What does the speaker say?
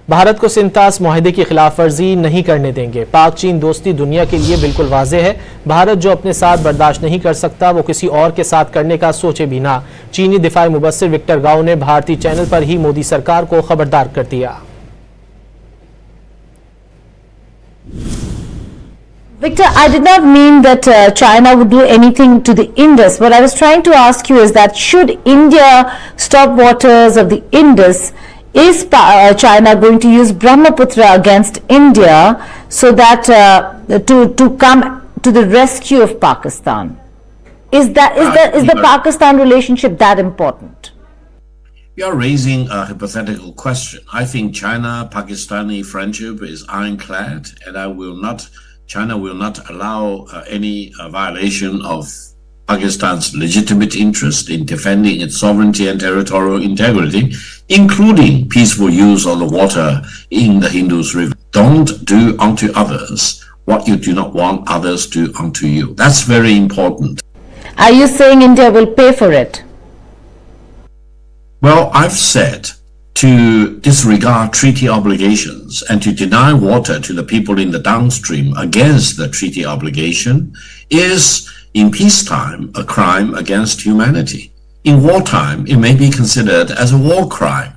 भारत को सिंतास मुआहदे की खिलाफ वर्जी नहीं करने देंगे। पाक चीन दोस्ती दुनिया के लिए बिल्कुल वाज़ेह है। भारत जो अपने साथ बर्दाश्त नहीं कर सकता वो किसी और के साथ करने का सोचे भी ना। चीनी दफाई मबصر विक्टर गाओ ने भारतीय चैनल पर ही मोदी सरकार को खबरदार कर दिया। Victor, I did not mean that China would do anything to the Indus. What I was trying to ask you is that should India stop waters of the Indus, is China going to use Brahmaputra against India so that to come to the rescue of Pakistan? Is the Pakistan relationship that important? You are raising a hypothetical question. I think China-Pakistani friendship is ironclad, and China will not allow any violation of Pakistan's legitimate interest in defending its sovereignty and territorial integrity, including peaceful use of the water in the Indus River. Don't do unto others what you do not want others to do unto you. That's very important. Are you saying India will pay for it? Well, I've said to disregard treaty obligations and to deny water to the people in the downstream against the treaty obligation is, in peacetime, a crime against humanity. In wartime, it may be considered as a war crime.